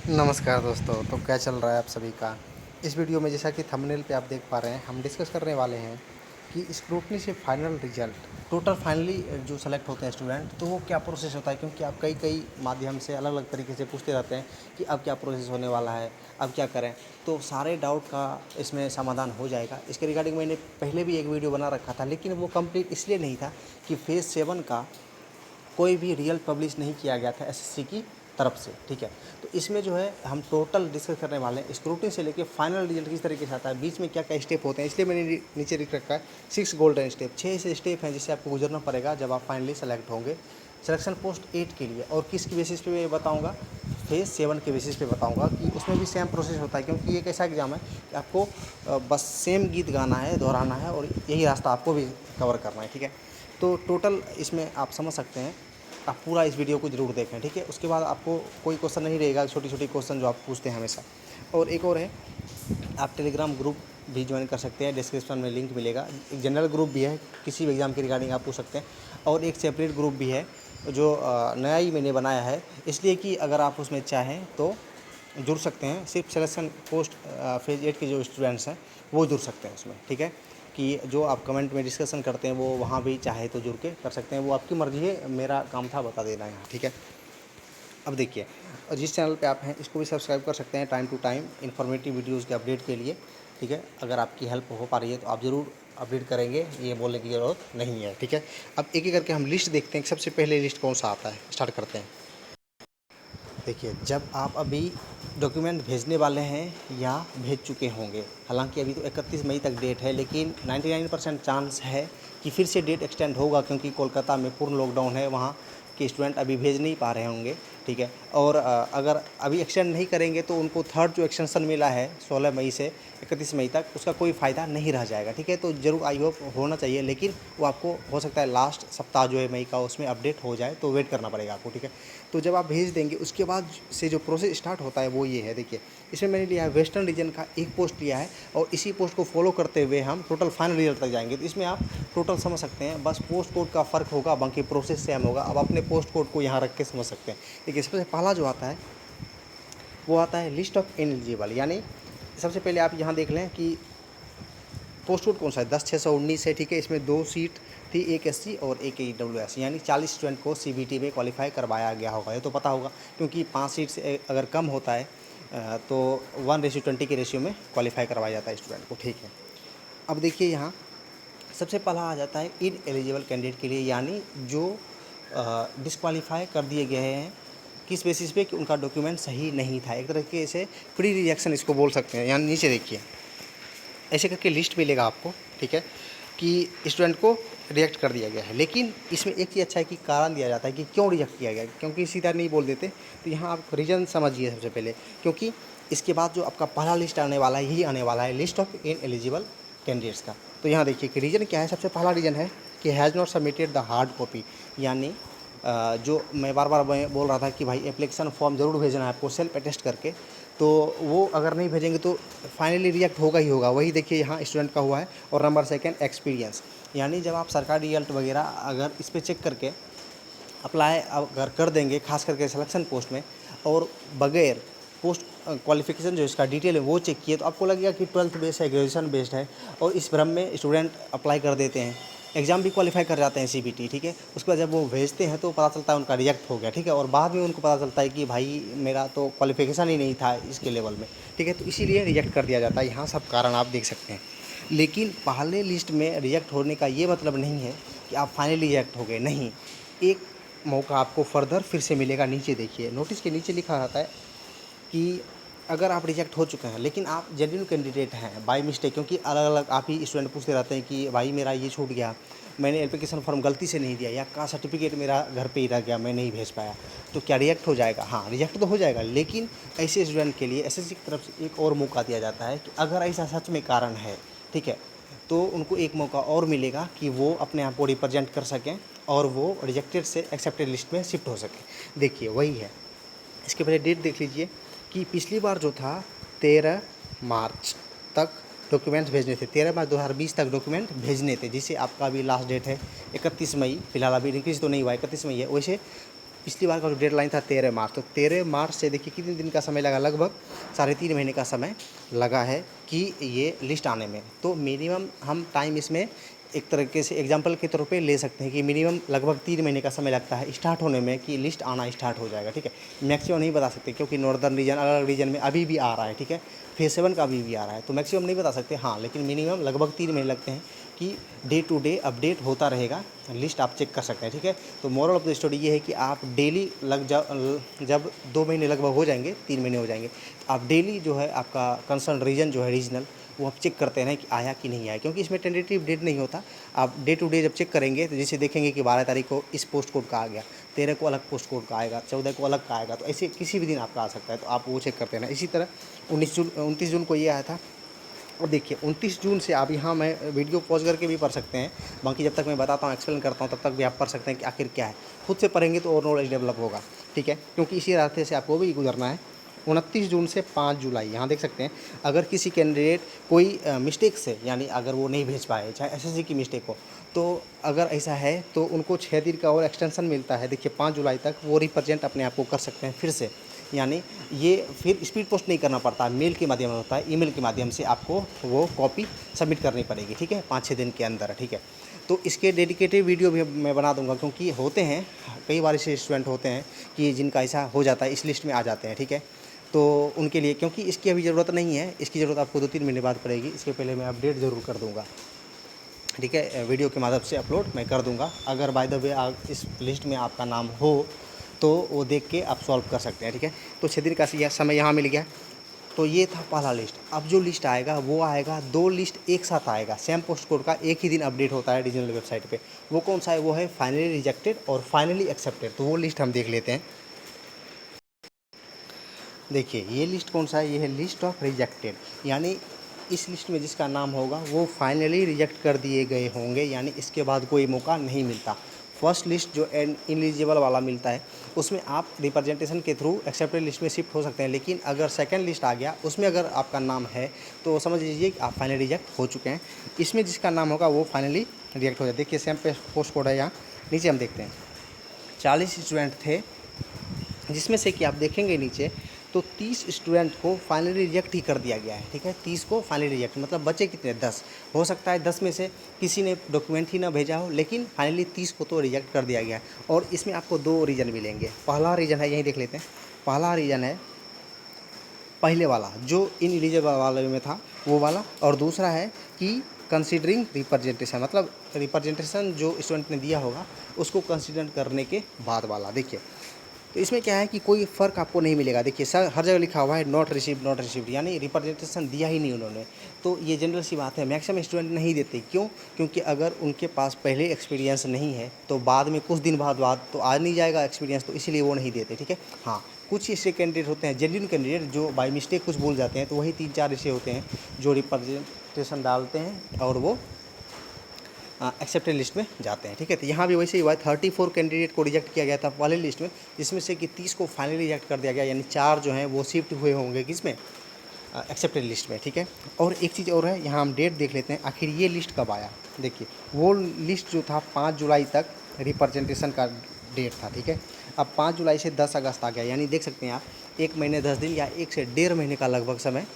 नमस्कार दोस्तों। तो क्या चल रहा है आप सभी का। इस वीडियो में जैसा कि थंबनेल पे आप देख पा रहे हैं, हम डिस्कस करने वाले हैं कि स्क्रूटनी से फाइनल रिजल्ट टोटल फाइनली जो सेलेक्ट होते हैं स्टूडेंट, तो वो क्या प्रोसेस होता है। क्योंकि आप कई कई माध्यम से अलग अलग तरीके से पूछते रहते हैं कि अब क्या प्रोसेस होने वाला है, अब क्या करें। तो सारे डाउट का इसमें समाधान हो जाएगा। इसके रिगार्डिंग मैंने पहले भी एक वीडियो बना रखा था, लेकिन वो कंप्लीट इसलिए नहीं था कि फेज़ 7 का कोई भी रिजल्ट पब्लिश नहीं किया गया था एसएससी की तरफ से। ठीक है, तो इसमें जो है हम टोटल डिस्कस करने वाले हैं स्क्रूटिनी से लेके फाइनल रिजल्ट किस तरीके से आता है, बीच में क्या क्या स्टेप होते हैं। इसलिए मैंने नीचे लिख रखा है 6 गोल्डन स्टेप। 6 ऐसे स्टेप हैं जिससे आपको गुजरना पड़ेगा जब आप फाइनली सेलेक्ट होंगे सिलेक्शन पोस्ट 8 के लिए। और किसकी बेसिस पे मैं बताऊँगा, फेज़ 7 के बेसिस पे बताऊँगा कि उसमें भी सेम प्रोसेस होता है। क्योंकि ये एक ऐसा एग्ज़ाम है कि आपको बस सेम गीत गाना है, दोहराना है, और यही रास्ता आपको भी कवर करना है। ठीक है, तो टोटल इसमें आप समझ सकते हैं। आप पूरा इस वीडियो को ज़रूर देखें। ठीक है, उसके बाद आपको कोई क्वेश्चन नहीं रहेगा, छोटी छोटी क्वेश्चन जो आप पूछते हैं हमेशा। और एक और है, आप टेलीग्राम ग्रुप भी ज्वाइन कर सकते हैं, डिस्क्रिप्शन में लिंक मिलेगा। एक जनरल ग्रुप भी है, किसी भी एग्ज़ाम के रिगार्डिंग आप पूछ सकते हैं। और एक सेपरेट ग्रुप भी है जो नया ही मैंने बनाया है, इसलिए कि अगर आप उसमें चाहें तो जुड़ सकते हैं। सिर्फ सिलेक्शन पोस्ट फेज़ 8 के जो स्टूडेंट्स हैं वो जुड़ सकते हैं उसमें। ठीक है, कि जो आप कमेंट में डिस्कशन करते हैं वो वहाँ भी चाहे तो जुड़ के कर सकते हैं, वो आपकी मर्ज़ी है। मेरा काम था बता देना यहाँ। ठीक है, अब देखिए, और जिस चैनल पे आप हैं इसको भी सब्सक्राइब कर सकते हैं time to time informative videos के अपडेट के लिए। ठीक है, अगर आपकी हेल्प हो पा रही है तो आप ज़रूर अपडेट करेंगे, ये बोलने की ज़रूरत नहीं है। ठीक है, अब एक एक करके हम लिस्ट देखते हैं कि सबसे पहले लिस्ट कौन सा आता है। स्टार्ट करते हैं। देखिए, जब आप अभी डॉक्यूमेंट भेजने वाले हैं या भेज चुके होंगे, हालांकि अभी तो 31 मई तक डेट है, लेकिन 99% चांस है कि फिर से डेट एक्सटेंड होगा, क्योंकि कोलकाता में पूर्ण लॉकडाउन है, वहाँ के स्टूडेंट अभी भेज नहीं पा रहे होंगे। ठीक है, और अगर अभी एक्सटेंड नहीं करेंगे तो उनको थर्ड जो एक्सटेंशन मिला है 16 मई से 31 मई तक, उसका कोई फ़ायदा नहीं रह जाएगा। ठीक है, तो ज़रूर आई होप होना चाहिए, लेकिन वो आपको हो सकता है लास्ट सप्ताह जो है मई का उसमें अपडेट हो जाए, तो वेट करना पड़ेगा आपको। ठीक है, तो जब आप भेज देंगे उसके बाद से जो प्रोसेस स्टार्ट होता है वो ये है। देखिए, इसमें मैंने लिया है वेस्टर्न रीजन का एक पोस्ट लिया है, और इसी पोस्ट को फॉलो करते हुए हम टोटल फाइनल रिजल्ट तक जाएंगे। तो इसमें आप टोटल समझ सकते हैं, बस पोस्ट कोड का फ़र्क होगा, बाकी प्रोसेस सेम होगा। अब अपने पोस्ट कोड को यहाँ रख के समझ सकते हैं। देखिए, सबसे पहला जो आता है वो आता है लिस्ट ऑफ इनएलिजिबल। यानी सबसे पहले आप यहाँ देख लें कि पोस्ट कोड कौन सा है, 10,619 है। ठीक है, इसमें 2 सीट थी, एक एससी और एक ईडब्ल्यूएस, यानी 40 स्टूडेंट को सीबीटी में क्वालिफाई करवाया गया होगा। ये तो पता होगा, क्योंकि 5 सीट से अगर कम होता है तो 1:20 के रेशियो में क्वालिफाई करवाया जाता है स्टूडेंट को। ठीक है, अब देखिए यहाँ सबसे पहला आ जाता है इन एलिजिबल कैंडिडेट के लिए, यानी जो डिसक्वालीफाई कर दिए गए हैं। किस बेसिस पे कि उनका डॉक्यूमेंट सही नहीं था, एक तरीके से प्री रिजेक्शन इसको बोल सकते हैं। यानी नीचे देखिए ऐसे करके लिस्ट मिलेगा आपको। ठीक है, कि स्टूडेंट को रिजेक्ट कर दिया गया है, लेकिन इसमें एक चीज़ अच्छा है कि कारण दिया जाता है कि क्यों रिजेक्ट किया गया, क्योंकि सीधा नहीं बोल देते। तो यहाँ आप रीज़न समझिए सबसे पहले, क्योंकि इसके बाद जो आपका पहला लिस्ट आने वाला है यही आने वाला है, list of in eligible candidates का। तो यहाँ देखिए कि रीज़न क्या है। सबसे पहला रीज़न है कि has not submitted the hard copy, यानी जो मैं बार बार बोल रहा था कि भाई एप्लीकेशन फॉर्म ज़रूर भेजना है आपको सेल्फ अटेस्ट करके, तो वो अगर नहीं भेजेंगे तो फाइनली रिजेक्ट होगा ही होगा। वही देखिए यहाँ स्टूडेंट का हुआ है। और नंबर सेकंड एक्सपीरियंस, यानी जब आप सरकारी रिजल्ट वगैरह अगर इस पर चेक करके अप्लाई अगर कर देंगे, खास करके सिलेक्शन पोस्ट में, और बगैर पोस्ट क्वालिफिकेशन जो इसका डिटेल है वो चेक किए, तो आपको लगेगा कि 12th बेस्ड है, ग्रेजुएशन बेस्ड है, और इस भ्रम में स्टूडेंट अप्लाई कर देते हैं, एग्ज़ाम भी क्वालिफाई कर जाते हैं सीबीटी। ठीक है, उसके बाद जब वो भेजते हैं तो पता चलता है उनका रिजेक्ट हो गया। ठीक है, और बाद में उनको पता चलता है कि भाई मेरा तो क्वालिफिकेशन ही नहीं था इसके लेवल में। ठीक है, तो इसीलिए रिजेक्ट कर दिया जाता है। यहाँ सब कारण आप देख सकते हैं। लेकिन पहले लिस्ट में रिजेक्ट होने का ये मतलब नहीं है कि आप फाइनली रिजेक्ट हो गए, नहीं। एक मौका आपको फर्दर फिर से मिलेगा। नीचे देखिए, नोटिस के नीचे लिखा रहता है कि अगर आप रिजेक्ट हो चुके हैं लेकिन आप जेन्युइन कैंडिडेट हैं बाय मिस्टेक, क्योंकि अलग अलग आप ही स्टूडेंट पूछते रहते हैं कि भाई मेरा ये छूट गया, मैंने एप्लीकेशन फॉर्म गलती से नहीं दिया, या कास्ट सर्टिफिकेट मेरा घर पे ही रह गया, मैं नहीं भेज पाया, तो क्या रिजेक्ट हो जाएगा? हाँ, रिजेक्ट तो हो जाएगा, लेकिन ऐसे स्टूडेंट के लिए एसएससी की तरफ से एक और मौका दिया जाता है कि अगर ऐसा सच में कारण है, ठीक है, तो उनको एक मौका और मिलेगा कि वो अपने आप को रिप्रेजेंट कर सकें और वो रिजेक्टेड से एक्सेप्टेड लिस्ट में शिफ्ट हो सकें। देखिए वही है। इसके पहले डेट देख लीजिए कि पिछली बार जो था 13 मार्च तक डॉक्यूमेंट्स भेजने थे, 13 मार्च 2020 तक डॉक्यूमेंट भेजने थे, जिसे आपका अभी लास्ट डेट है 31 मई। फिलहाल अभी इंक्रीज तो नहीं हुआ, 31 मई है। वैसे पिछली बार का जो डेडलाइन था 13 मार्च, तो 13 मार्च से देखिए कितने दिन का समय लगा, लगभग 3.5 महीने का समय लगा है कि ये लिस्ट आने में। तो मिनिमम हम टाइम इसमें एक तरीके से एग्जांपल के तौर पे ले सकते हैं कि मिनिमम लगभग 3 महीने का समय लगता है स्टार्ट होने में कि लिस्ट आना स्टार्ट हो जाएगा, ठीक है। मैक्सिमम नहीं बता सकते क्योंकि नॉर्दर्न रीजन अलग अलग रीजन में अभी भी आ रहा है, ठीक है। फेज 7 का अभी भी आ रहा है, तो मैक्सिमम नहीं बता सकते, हाँ, लेकिन मिनिमम लगभग 3 महीने लगते हैं कि डे टू डे अपडेट होता रहेगा, लिस्ट आप चेक कर सकते हैं, ठीक है। तो मोरल ऑफ द स्टोरी ये है कि आप डेली जब 2 महीने लगभग हो जाएंगे, 3 महीने हो जाएंगे, तो आप डेली जो है आपका कंसर्न रीजन जो है रीजनल, वो आप चेक करते हैं कि आया कि नहीं आया, क्योंकि इसमें टेंटेटिव डेट नहीं होता। आप डे टू डे जब चेक करेंगे तो जैसे देखेंगे कि 12 तारीख को इस पोस्ट कोड का आ गया, 13 को अलग पोस्ट कोड का आएगा, 14 को अलग का आएगा, तो ऐसे किसी भी दिन आपका आ सकता है, तो आप वो चेक करते हैं ना। इसी तरह 29 जून को ये आया था। और देखिए 29 जून से आप यहाँ मैं वीडियो पॉज करके भी पढ़ सकते हैं, बाकी जब तक मैं बताता हूँ एक्सप्लेन करता हूँ तब तक भी आप पढ़ सकते हैं कि आखिर क्या है। खुद से पढ़ेंगे तो और नॉलेज डेवलप होगा, ठीक है, क्योंकि इसी रास्ते से आपको भी गुजरना है। 29 जून से 5 जुलाई यहाँ देख सकते हैं, अगर किसी कैंडिडेट कोई मिस्टेक से, यानी अगर वो नहीं भेज पाए, चाहे एसएससी की मिस्टेक हो, तो अगर ऐसा है तो उनको 6 दिन का और एक्सटेंशन मिलता है। देखिए 5 जुलाई तक वो रिप्रेजेंट अपने आप को कर सकते हैं फिर से, यानी ये फिर स्पीड पोस्ट नहीं करना पड़ता, मेल के माध्यम में होता है, ईमेल के माध्यम से आपको वो कॉपी सबमिट करनी पड़ेगी, ठीक है, 5-6 दिन के अंदर, ठीक है। तो इसके डेडिकेटेड वीडियो भी मैं बना दूंगा, क्योंकि होते हैं कई बार ऐसे स्टूडेंट होते हैं कि जिनका ऐसा हो जाता है, इस लिस्ट में आ जाते हैं, ठीक है। तो उनके लिए, क्योंकि इसकी अभी ज़रूरत नहीं है, इसकी ज़रूरत आपको 2-3 महीने बाद पड़ेगी, इसके पहले मैं अपडेट ज़रूर कर दूँगा, ठीक है, वीडियो के माध्यम से अपलोड मैं कर दूंगा। अगर बाय द वे इस लिस्ट में आपका नाम हो तो वो देख के आप सॉल्व कर सकते हैं, ठीक है। तो 6 दिन का समय यहाँ मिल गया। तो ये था पहला लिस्ट। अब जो लिस्ट आएगा वो आएगा, 2 लिस्ट एक साथ आएगा, सेम पोस्ट कोड का एक ही दिन अपडेट होता है रीजनल वेबसाइट पे। वो कौन सा है? वो है फाइनली रिजेक्टेड और फाइनली एक्सेप्टेड। तो वो लिस्ट हम देख लेते हैं। देखिए ये लिस्ट कौन सा है? ये है लिस्ट ऑफ रिजेक्टेड, यानी इस लिस्ट में जिसका नाम होगा वो फाइनली रिजेक्ट कर दिए गए होंगे, यानी इसके बाद कोई मौका नहीं मिलता। फर्स्ट लिस्ट जो इनएलिजिबल वाला मिलता है उसमें आप रिप्रेजेंटेशन के थ्रू एक्सेप्टेड लिस्ट में शिफ्ट हो सकते हैं, लेकिन अगर सेकंड लिस्ट आ गया उसमें अगर आपका नाम है तो समझ लीजिए कि आप फाइनली रिजेक्ट हो चुके हैं। इसमें जिसका नाम होगा वो फाइनली रिजेक्ट हो जाए। देखिए सेम पे पोस्ट कोड है, यहाँ नीचे हम देखते हैं 40 स्टूडेंट थे, जिसमें से कि आप देखेंगे नीचे तो 30 स्टूडेंट को फाइनली रिजेक्ट ही कर दिया गया है, ठीक है। 30 को फाइनली रिजेक्ट, मतलब बचे कितने? 10। हो सकता है 10 में से किसी ने डॉक्यूमेंट ही ना भेजा हो, लेकिन फाइनली 30 को तो रिजेक्ट कर दिया गया है। और इसमें आपको 2 रीज़न मिलेंगे। पहला रीज़न है, यही देख लेते हैं। पहला रीज़न है पहले वाला जो इनएलिजिबल वाले में था वो वाला, और दूसरा है कि कंसीडरिंग रिप्रेजेंटेशन, मतलब रिप्रेजेंटेशन जो स्टूडेंट ने दिया होगा उसको कंसीडर करने के बाद वाला। देखिए तो इसमें क्या है कि कोई फ़र्क आपको नहीं मिलेगा। देखिए सर हर जगह लिखा हुआ है नॉट रिसीव्ड, यानी रिप्रेजेंटेशन दिया ही नहीं उन्होंने। तो ये जनरल सी बात है, मैक्सिमम स्टूडेंट नहीं देते। क्यों? क्योंकि अगर उनके पास पहले एक्सपीरियंस नहीं है तो बाद में कुछ दिन बाद तो आ नहीं जाएगा एक्सपीरियंस, तो इसीलिए वो नहीं देते, ठीक है। हाँ, कुछ ऐसे कैंडिडेट होते हैं, जेन्युइन कैंडिडेट, जो बाई मिस्टेक कुछ भूल जाते हैं, तो वही 3-4 ऐसे होते हैं जो रिप्रेजेंटेशन डालते हैं और वो एक्सेप्टेड लिस्ट में जाते हैं, ठीक है। तो यहाँ भी वैसे ही हुआ है, 34 कैंडिडेट को रिजेक्ट किया गया था पहले लिस्ट में, जिसमें से कि 30 को फाइनली रिजेक्ट कर दिया गया, यानी 4 जो हैं वो शिफ्ट हुए होंगे किसमें? एक्सेप्टेड लिस्ट में, ठीक है। और एक चीज़ और है, यहाँ हम डेट देख लेते हैं आखिर ये लिस्ट कब आया। देखिए वो लिस्ट जो था 5 जुलाई तक रिप्रेजेंटेशन का डेट था, ठीक है। अब 5 जुलाई से 10 अगस्त आ गया, यानी देख सकते हैं आप 1 महीने 10 दिन या 1 से 1.5 महीने का लगभग समय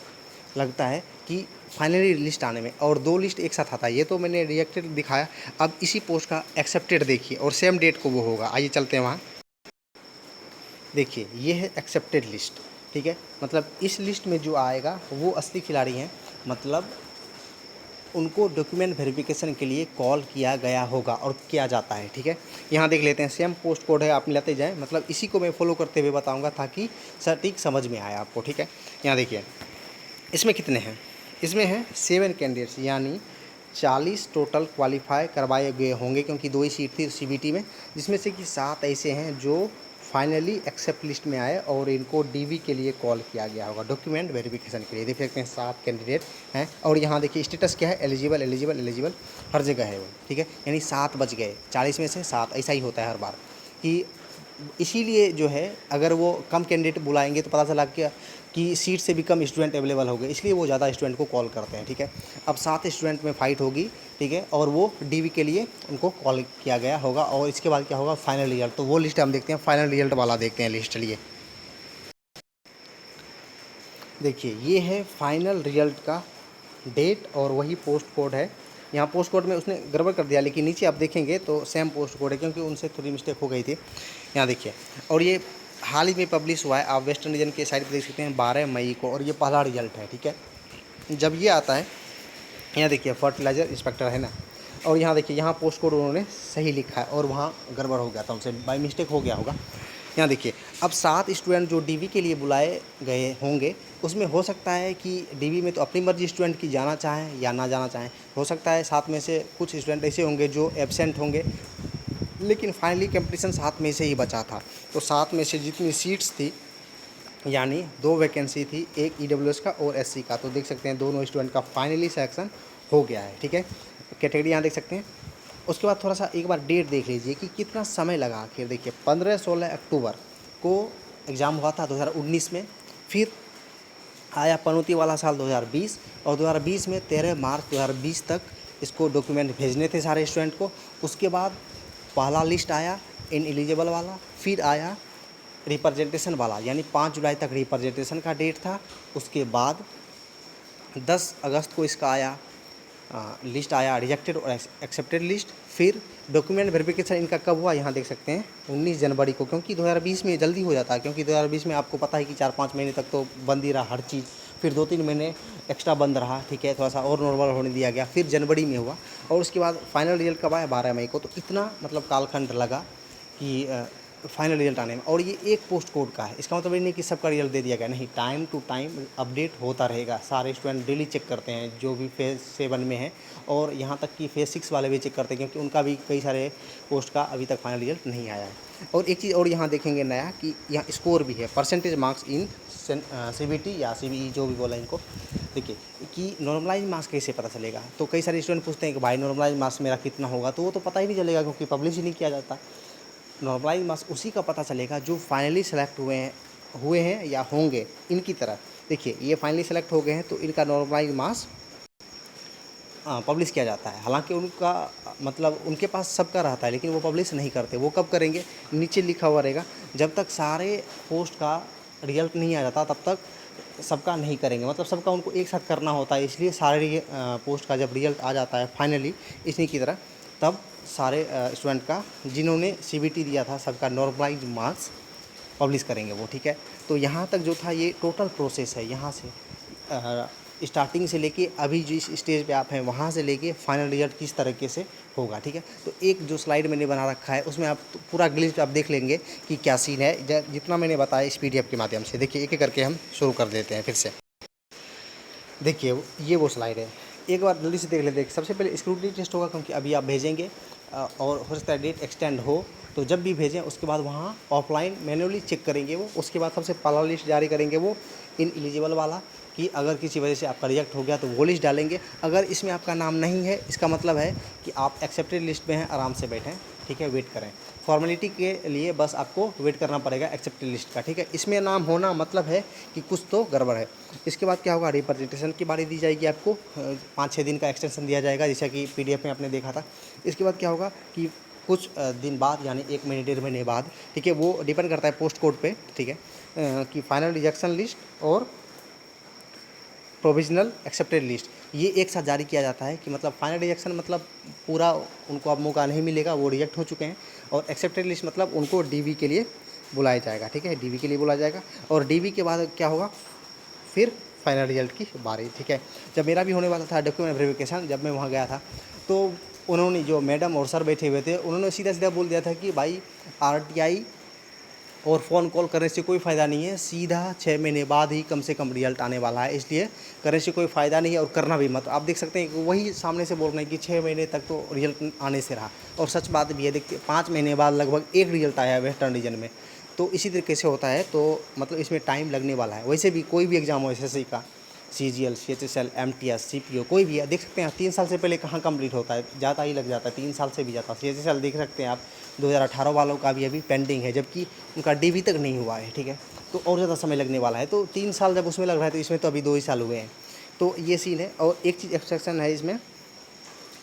लगता है कि फाइनली लिस्ट आने में, और 2 लिस्ट एक साथ आता है। ये तो मैंने रिजेक्टेड दिखाया, अब इसी पोस्ट का एक्सेप्टेड देखिए, और सेम डेट को वो होगा। आइए चलते हैं वहाँ। देखिए ये है एक्सेप्टेड लिस्ट, ठीक है। मतलब इस लिस्ट में जो आएगा वो असली खिलाड़ी हैं, मतलब उनको डॉक्यूमेंट वेरिफिकेशन के लिए कॉल किया गया होगा और किया जाता है, ठीक है। यहाँ देख लेते हैं, सेम पोस्ट कोड है, आप मिलाते जाएँ, मतलब इसी को मैं फॉलो करते हुए बताऊँगा ताकि सटीक समझ में आए आपको, ठीक है। यहाँ देखिए इसमें कितने हैं? इसमें हैं 7 कैंडिडेट्स, यानी 40 टोटल क्वालिफाई करवाए गए होंगे, क्योंकि 2 ही सीट थी सीबीटी में, जिसमें से कि 7 ऐसे हैं जो फाइनली एक्सेप्ट लिस्ट में आए और इनको डीवी के लिए कॉल किया गया होगा, डॉक्यूमेंट वेरिफिकेशन के लिए। देख सकते हैं 7 कैंडिडेट हैं, और यहाँ देखिए स्टेटस क्या है? एलिजिबल एलिजिबल एलिजिबल, हर जगह है वो, ठीक है। यानी 7 बच गए, 40 में से 7, ऐसा ही होता है हर बार कि इसीलिए जो है अगर वो कम कैंडिडेट बुलाएंगे तो पता चला कि सीट से भी कम स्टूडेंट अवेलेबल हो गए, इसलिए वो ज़्यादा स्टूडेंट को कॉल करते हैं। ठीक है, अब 7 स्टूडेंट में फाइट होगी। ठीक है, और वो डीवी के लिए उनको कॉल किया गया होगा। और इसके बाद क्या होगा, फाइनल रिजल्ट। तो वो लिस्ट हम देखते हैं, फाइनल रिजल्ट वाला देखते हैं लिस्ट। चलिए देखिए, ये है फाइनल रिजल्ट का डेट और वही पोस्ट कोड है। यहाँ पोस्ट कोड में उसने गड़बड़ कर दिया, लेकिन नीचे आप देखेंगे तो सेम पोस्ट कोड है, क्योंकि उनसे थोड़ी मिस्टेक हो गई थी। यहाँ देखिए, और ये हाल ही में पब्लिश हुआ है, आप वेस्टर्न रीजन के साइट पर देख सकते हैं 12 मई को, और ये पहला रिजल्ट है। ठीक है, जब ये आता है, यहाँ देखिए फर्टिलाइज़र इंस्पेक्टर है ना, और यहाँ देखिए यहाँ पोस्ट कोड उन्होंने सही लिखा है और वहाँ गड़बड़ हो गया था, उनसे बाय मिस्टेक हो गया होगा। यहाँ देखिए, अब 7 स्टूडेंट जो डीवी के लिए बुलाए गए होंगे, उसमें हो सकता है कि डीवी में तो अपनी मर्जी स्टूडेंट की जाना चाहें या ना जाना चाहें। हो सकता है 7 में से कुछ स्टूडेंट ऐसे होंगे जो एब्सेंट होंगे, लेकिन फाइनली कंपटीशन 7 में से ही बचा था। तो 7 में से जितनी सीट्स थी, यानी 2 वैकेंसी थी, एक ईडब्ल्यूएस का और एससी का, तो देख सकते हैं दोनों स्टूडेंट का फाइनली सिलेक्शन हो गया है। ठीक है, कैटेगरी यहाँ देख सकते हैं। उसके बाद थोड़ा सा एक बार डेट देख लीजिए कि कितना समय लगा। आखिर देखिए 15-16 अक्टूबर को एग्ज़ाम हुआ था 2019 में, फिर आया पनौती वाला साल 2020, और 2020 में 13 मार्च 2020 तक इसको डॉक्यूमेंट भेजने थे सारे स्टूडेंट को। उसके बाद पहला लिस्ट आया इन एलिजिबल वाला, फिर आया रिप्रेजेंटेशन वाला, यानी 5 जुलाई तक रिप्रेजेंटेशन का डेट था। उसके बाद 10 अगस्त को इसका आया लिस्ट आया, रिजेक्टेड और एक्सेप्टेड लिस्ट। फिर डॉक्यूमेंट वेरिफिकेशन इनका कब हुआ, यहाँ देख सकते हैं 19 जनवरी को, क्योंकि 2020 में जल्दी हो जाता है, क्योंकि 2020 में आपको पता है कि 4-5 महीने तक तो बंद ही रहा हर चीज़, फिर 2-3 महीने एक्स्ट्रा बंद रहा। ठीक है, थोड़ा सा और नॉर्मल होने दिया गया, फिर जनवरी में हुआ, और उसके बाद फाइनल रिजल्ट कब आया, 12 मई को। तो इतना मतलब कालखंड लगा कि फाइनल रिजल्ट आने में। और ये एक पोस्ट कोड का है, इसका मतलब ये नहीं कि सबका रिजल्ट दे दिया गया, नहीं, टाइम टू टाइम अपडेट होता रहेगा। सारे स्टूडेंट डेली चेक करते हैं जो भी फेज़ 7 में है, और यहाँ तक कि फेज़ 6 वाले भी चेक करते हैं, क्योंकि उनका भी कई सारे पोस्ट का अभी तक फाइनल रिजल्ट नहीं आया है। और एक चीज़ और यहाँ देखेंगे नया, कि यहाँ स्कोर भी है, परसेंटेज मार्क्स इन CBT या CBE जो भी बोला इनको। देखिए कि नॉर्मलाइज मार्क्स कैसे पता चलेगा, तो कई सारे स्टूडेंट पूछते हैं कि भाई नॉर्मलाइज मार्क्स मेरा कितना होगा, तो वो तो पता ही नहीं चलेगा, क्योंकि पब्लिश ही नहीं किया जाता। नॉर्मलाइज मार्क्स उसी का पता चलेगा जो फाइनली सेलेक्ट हुए हैं या होंगे इनकी तरह। देखिए ये फाइनली सेलेक्ट हो गए हैं, तो इनका नॉर्मलाइज मार्क्स पब्लिश किया जाता है। हालांकि उनका मतलब उनके पास सबका रहता है, लेकिन वो पब्लिश नहीं करते। वो कब करेंगे, नीचे लिखा हुआ रहेगा, जब तक सारे पोस्ट का रिजल्ट नहीं आ जाता तब तक सबका नहीं करेंगे, मतलब सबका उनको एक साथ करना होता है। इसलिए सारे पोस्ट का जब रिजल्ट आ जाता है फाइनली इसी की तरह, तब सारे स्टूडेंट का जिन्होंने CBT दिया था सबका नॉर्मलाइज मार्क्स पब्लिश करेंगे वो। ठीक है, तो यहाँ तक जो था ये टोटल प्रोसेस है, यहाँ से स्टार्टिंग से लेके अभी जिस स्टेज पे आप हैं वहाँ से लेके फाइनल रिजल्ट किस तरीके से होगा। ठीक है, तो एक जो स्लाइड मैंने बना रखा है उसमें आप पूरा ग्लिच आप देख लेंगे कि क्या सीन है, जितना मैंने बताया इस PDF के माध्यम से। देखिए एक एक करके हम शुरू कर देते हैं फिर से। देखिए ये वो स्लाइड है, एक बार जल्दी से देख लेते हैं। सबसे पहले स्क्रूटनी टेस्ट होगा, क्योंकि अभी आप भेजेंगे और हो सकता है डेट एक्सटेंड हो, तो जब भी भेजें उसके बाद वहाँ ऑफलाइन मैन्युअली चेक करेंगे वो। उसके बाद सबसे पहला लिस्ट जारी करेंगे वो इन एलिजिबल वाला, कि अगर किसी वजह से आपका रिजेक्ट हो गया तो वो लिस्ट डालेंगे। अगर इसमें आपका नाम नहीं है, इसका मतलब है कि आप एक्सेप्टेड लिस्ट में हैं, आराम से बैठें। ठीक है, वेट करें, फॉर्मेलिटी के लिए बस आपको वेट करना पड़ेगा एक्सेप्टेड लिस्ट का। ठीक है, इसमें नाम होना मतलब है कि कुछ तो गड़बड़ है। इसके बाद क्या होगा, रिप्रेजेंटेशन की बारी दी जाएगी आपको, 5-6 दिन का एक्सटेंशन दिया जाएगा, जैसा कि PDF में आपने देखा था। इसके बाद क्या होगा कि कुछ दिन बाद, यानी 1 महीने 1.5 महीने बाद, ठीक है, वो डिपेंड करता है पोस्ट कोड पे, ठीक है, कि फाइनल रिजेक्शन लिस्ट और प्रोविजनल एक्सेप्टेड लिस्ट ये एक साथ जारी किया जाता है। कि मतलब फाइनल रिजेक्शन मतलब पूरा उनको अब मौका नहीं मिलेगा, वो रिजेक्ट हो चुके हैं, और एक्सेप्टेड लिस्ट मतलब उनको DV के लिए बुलाया जाएगा। ठीक है, DV के लिए बुलाया जाएगा, और DV के बाद क्या होगा, फिर फाइनल रिजल्ट की बारी। ठीक है, जब मेरा भी होने वाला था डॉक्यूमेंट वेरिफिकेशन, जब मैं वहाँ गया था, तो उन्होंने जो मैडम और सर बैठे हुए थे, उन्होंने सीधा सीधा बोल दिया था कि भाई RTI और फ़ोन कॉल करने से कोई फ़ायदा नहीं है, सीधा 6 महीने बाद ही कम से कम रिजल्ट आने वाला है, इसलिए करने से कोई फ़ायदा नहीं है और करना भी मत। आप देख सकते हैं कि वही सामने से बोल रहे हैं कि 6 महीने तक तो रिजल्ट आने से रहा, और सच बात भी है। देखिए 5 महीने बाद लगभग एक रिजल्ट आया है वेस्टर्न रीजन में, तो इसी तरीके से होता है। तो मतलब इसमें टाइम लगने वाला है। वैसे भी कोई भी एग्ज़ाम हो SSC का, CGL, CHSL, MTS, CPO कोई भी है, देख सकते हैं 3 साल से पहले कहाँ कंप्लीट होता है, ज़्यादा ही लग जाता है, 3 साल से भी ज़्यादा। CHSL देख सकते हैं आप 2018 वालों का भी अभी पेंडिंग है, जबकि उनका DV तक नहीं हुआ है, ठीक है। तो और ज़्यादा समय लगने वाला है। तो 3 साल जब उसमें लग रहा है तो इसमें तो अभी 2 ही साल हुए हैं। तो ये सीन है। और एक चीज़ एक्सेप्शन है इसमें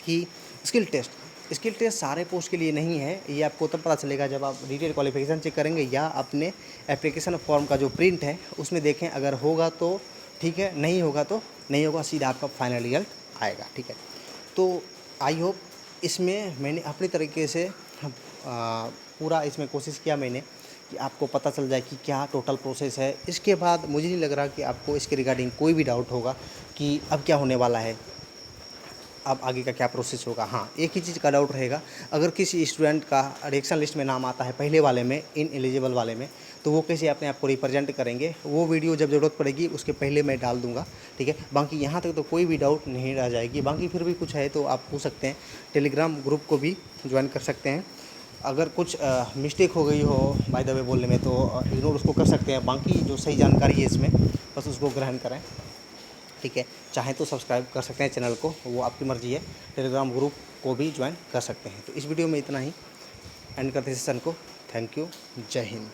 कि स्किल टेस्ट सारे पोस्ट के लिए नहीं है। ये आपको तब पता चलेगा जब आप डिटेल क्वालिफिकेशन चेक करेंगे या अपने एप्लीकेशन फॉर्म का जो प्रिंट है उसमें देखें। अगर होगा तो ठीक है, नहीं होगा तो नहीं होगा, सीधा आपका फाइनल रिजल्ट आएगा, ठीक है। तो आई होप इसमें मैंने अपनी तरीके से पूरा इसमें कोशिश किया मैंने कि आपको पता चल जाए कि क्या टोटल प्रोसेस है। इसके बाद मुझे नहीं लग रहा कि आपको इसके रिगार्डिंग कोई भी डाउट होगा कि अब क्या होने वाला है, अब आगे का क्या प्रोसेस होगा। हाँ, एक ही चीज़ का डाउट रहेगा, अगर किसी स्टूडेंट का रिएक्शन लिस्ट में नाम आता है पहले वाले में, इनएलिजिबल वाले में, तो वो कैसे अपने आप को रिप्रेजेंट करेंगे, वो वीडियो जब ज़रूरत पड़ेगी उसके पहले मैं डाल दूंगा, ठीक है। बाकी यहाँ तक तो कोई भी डाउट नहीं रह जाएगी। बाकी फिर भी कुछ है तो आप पूछ सकते हैं, टेलीग्राम ग्रुप को भी ज्वाइन कर सकते हैं। अगर कुछ मिस्टेक हो गई हो बाय द वे बोलने में तो इग्नोर उसको कर सकते हैं। बाकी जो सही जानकारी है इसमें बस उसको ग्रहण करें, ठीक है। चाहें तो सब्सक्राइब कर सकते हैं चैनल को, वो आपकी मर्ज़ी है। टेलीग्राम ग्रुप को भी ज्वाइन कर सकते हैं। तो इस वीडियो में इतना ही, एंड करते हैं सेशन को। थैंक यू, जय हिंद।